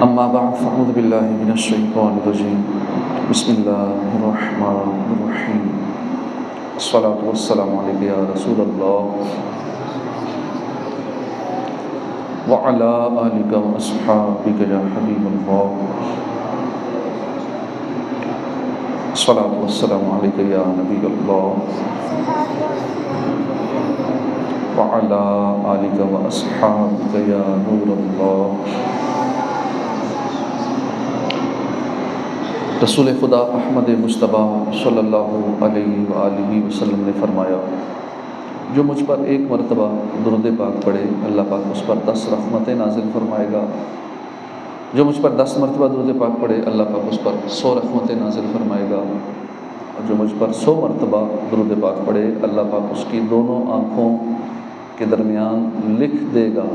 أما بعد فأعوذ بالله من الشيطان الرجيم بسم الله الرحمن الرحيم الصلاة والسلام عليك يا رسول الله وعلى آلك وأصحابك يا حبيب الله الصلاة والسلام عليك يا نبي الله وعلى آلك وأصحابك يا نور الله۔ رسول خدا احمد مصطفیٰ صلی اللہ علیہ وآلہ وسلم نے فرمایا، جو مجھ پر ایک مرتبہ درود پاک پڑھے اللہ پاک اس پر 10 رحمتیں نازل فرمائے گا، جو مجھ پر 10 مرتبہ درود پاک پڑھے اللہ پاک اس پر 100 رحمتیں نازل فرمائے گا، اور جو مجھ پر 100 مرتبہ درود پاک پڑھے اللہ پاک اس کی دونوں آنکھوں کے درمیان لکھ دے گا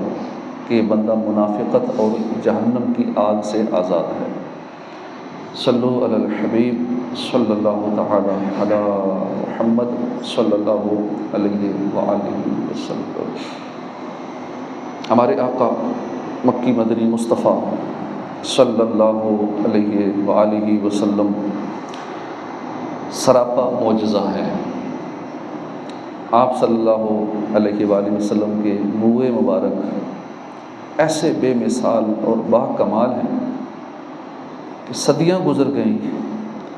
کہ بندہ منافقت اور جہنم کی آگ سے آزاد ہے۔ صلو علی الحبیب صلی اللہ تعالی علی محمد صلی اللہ علیہ وآلہ وسلم۔ ہمارے آقا مکی مدنی مصطفیٰ صلی اللہ علیہ وآلہ وسلم سراپا معجزہ ہیں۔ آپ صلی اللہ علیہ وآلہ وسلم کے منہ مبارک ایسے بے مثال اور با کمال ہیں کہ صدیاں گزر گئیں،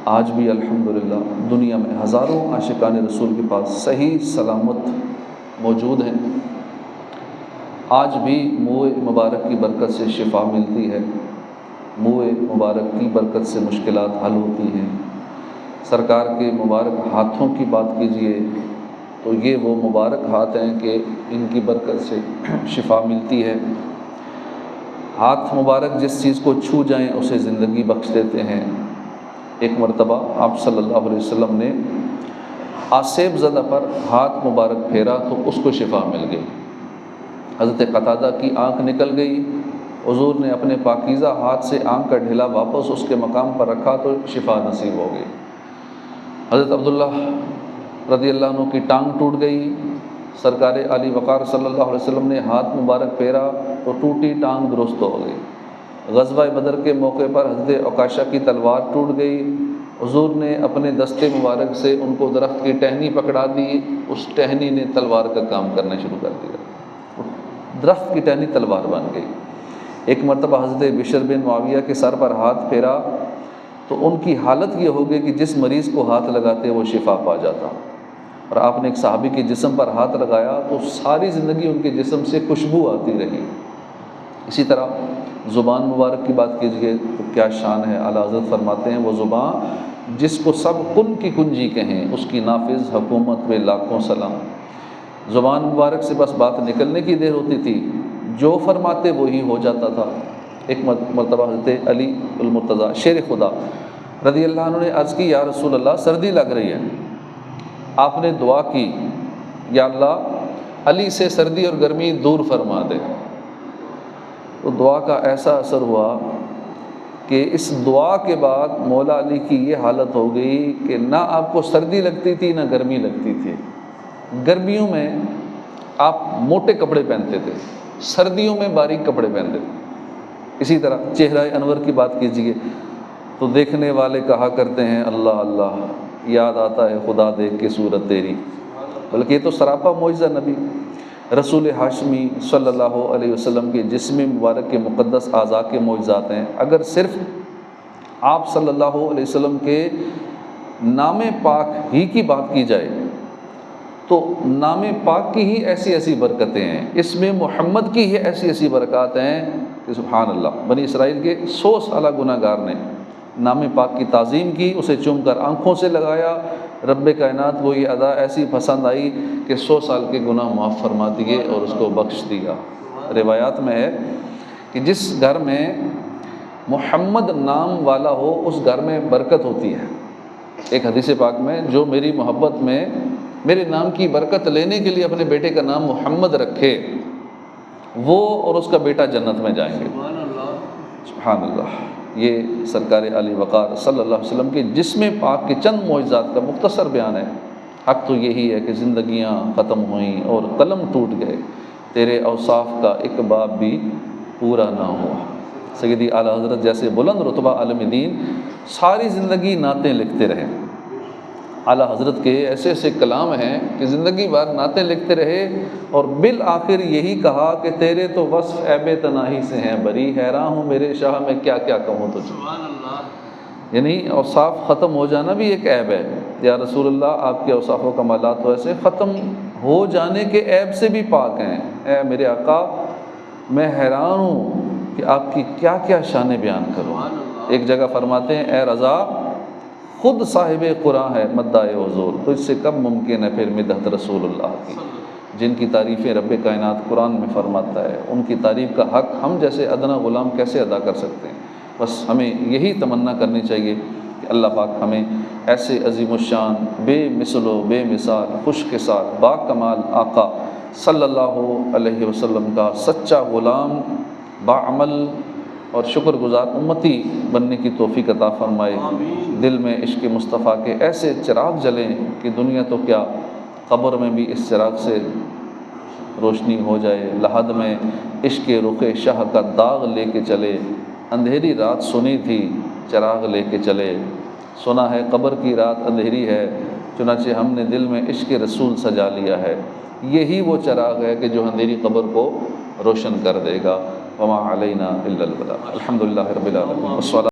آج بھی الحمدللہ دنیا میں ہزاروں عاشقان رسول کے پاس صحیح سلامت موجود ہیں۔ آج بھی منہ مبارک کی برکت سے شفا ملتی ہے، منہ مبارک کی برکت سے مشکلات حل ہوتی ہیں۔ سرکار کے مبارک ہاتھوں کی بات کیجئے تو یہ وہ مبارک ہاتھ ہیں کہ ان کی برکت سے شفا ملتی ہے۔ ہاتھ مبارک جس چیز کو چھو جائیں اسے زندگی بخش دیتے ہیں۔ ایک مرتبہ آپ صلی اللہ علیہ وسلم نے آسیب زدہ پر ہاتھ مبارک پھیرا تو اس کو شفا مل گئی۔ حضرت قتادہ کی آنکھ نکل گئی، حضور نے اپنے پاکیزہ ہاتھ سے آنکھ کا ڈھیلا واپس اس کے مقام پر رکھا تو شفا نصیب ہو گئی۔ حضرت عبداللہ رضی اللہ عنہ کی ٹانگ ٹوٹ گئی، سرکار علی وقار صلی اللہ علیہ وسلم نے ہاتھ مبارک پھیرا تو ٹوٹی ٹانگ درست ہو گئی۔ غزوہ بدر کے موقع پر حضرت عکاشہ کی تلوار ٹوٹ گئی، حضور نے اپنے دستے مبارک سے ان کو درخت کی ٹہنی پکڑا دی، اس ٹہنی نے تلوار کا کام کرنا شروع کر دیا، درخت کی ٹہنی تلوار بن گئی۔ ایک مرتبہ حضرت بشر بن معاویہ کے سر پر ہاتھ پھیرا تو ان کی حالت یہ ہو گئی کہ جس مریض کو ہاتھ لگاتے وہ شفا پا جاتا، اور آپ نے ایک صحابی کے جسم پر ہاتھ لگایا تو ساری زندگی ان کے جسم سے خوشبو آتی رہی۔ اسی طرح زبان مبارک کی بات کیجئے تو کیا شان ہے، اعلیٰ حضرت فرماتے ہیں وہ زبان جس کو سب کن کی کنجی کہیں اس کی نافذ حکومت میں لاکھوں سلام۔ زبان مبارک سے بس بات نکلنے کی دیر ہوتی تھی، جو فرماتے وہی ہو جاتا تھا۔ ایک مرتبہ حضرت علی المرتضیٰ شیر خدا رضی اللہ عنہ نے عرض کی، یا رسول اللہ سردی لگ رہی ہے۔ آپ نے دعا کی، یا اللہ علی سے سردی اور گرمی دور فرما دے۔ تو دعا کا ایسا اثر ہوا کہ اس دعا کے بعد مولا علی کی یہ حالت ہو گئی کہ نہ آپ کو سردی لگتی تھی نہ گرمی لگتی تھی۔ گرمیوں میں آپ موٹے کپڑے پہنتے تھے، سردیوں میں باریک کپڑے پہنتے تھے۔ اسی طرح چہرہ انور کی بات کیجیے تو دیکھنے والے کہا کرتے ہیں اللہ اللہ، یاد آتا ہے خدا دیکھ کے صورت تیری۔ بلکہ یہ تو سراپا معجزہ نبی رسول ہاشمی صلی اللہ علیہ وسلم کے جسم مبارک کے مقدس اعضاء کے معجزات ہیں۔ اگر صرف آپ صلی اللہ علیہ وسلم کے نام پاک ہی کی بات کی جائے تو نام پاک کی ہی ایسی ایسی برکتیں ہیں، اسم محمد کی ہی ایسی ایسی برکات ہیں کہ سبحان اللہ۔ بنی اسرائیل کے 100 سالہ گناہ گار نے نام پاک کی تعظیم کی، اسے چوم کر آنکھوں سے لگایا، رب کائنات کو یہ ادا ایسی پسند آئی کہ 100 سال کے گناہ معاف فرما دیے اور اس کو بخش دیا۔ روایات میں ہے کہ جس گھر میں محمد نام والا ہو اس گھر میں برکت ہوتی ہے۔ ایک حدیث پاک میں جو میری محبت میں میرے نام کی برکت لینے کے لیے اپنے بیٹے کا نام محمد رکھے وہ اور اس کا بیٹا جنت میں جائیں گے۔ سبحان اللہ۔ یہ سرکار علی وقار صلی اللہ علیہ وسلم کے جسم پاک کے چند معجزات کا مختصر بیان ہے۔ حق تو یہی ہے کہ زندگیاں ختم ہوئیں اور قلم ٹوٹ گئے، تیرے اوصاف کا ایک باب بھی پورا نہ ہوا۔ سیدی اعلیٰ حضرت جیسے بلند رتبہ عالم دین ساری زندگی نعتیں لکھتے رہے۔ اعلیٰ حضرت کے ایسے ایسے کلام ہیں کہ زندگی بھر نعتیں لکھتے رہے، اور بالآخر یہی کہا کہ تیرے تو وصف عیب تناہی سے ہیں بری، حیران ہوں میرے شاہ میں کیا کیا کہوں تجھے۔ یعنی اوصاف ختم ہو جانا بھی ایک عیب ہے۔ یا رسول اللہ آپ کے اوصاف و کمالات تو ایسے ختم ہو جانے کے عیب سے بھی پاک ہیں۔ اے میرے آقا میں حیران ہوں کہ آپ کی کیا کیا شان بیان کروں۔ ایک جگہ فرماتے ہیں اے رضا خود صاحب قرآن ہے مدعائے حضور، تو اس سے کب ممکن ہے پھر مدحت رسول اللہ کی، جن کی تعریفیں رب کائنات قرآن میں فرماتا ہے، ان کی تعریف کا حق ہم جیسے ادنا غلام کیسے ادا کر سکتے ہیں۔ بس ہمیں یہی تمنا کرنی چاہیے کہ اللہ پاک ہمیں ایسے عظیم الشان بے مثل و بے مثال خوش کے ساتھ با کمال آقا صلی اللہ علیہ وسلم کا سچا غلام باعمل اور شکر گزار امتی بننے کی توفیق عطا فرمائے۔ دل میں عشق مصطفیٰ کے ایسے چراغ جلیں کہ دنیا تو کیا قبر میں بھی اس چراغ سے روشنی ہو جائے۔ لحد میں عشق رخ شاہ کا داغ لے کے چلے، اندھیری رات سنی تھی چراغ لے کے چلے، سنا ہے قبر کی رات اندھیری ہے چنانچہ ہم نے دل میں عشق رسول سجا لیا ہے۔ یہی وہ چراغ ہے کہ جو اندھیری قبر کو روشن کر دے گا۔ وما علینا الا البلاغ۔ الحمدللہ رب العالمین۔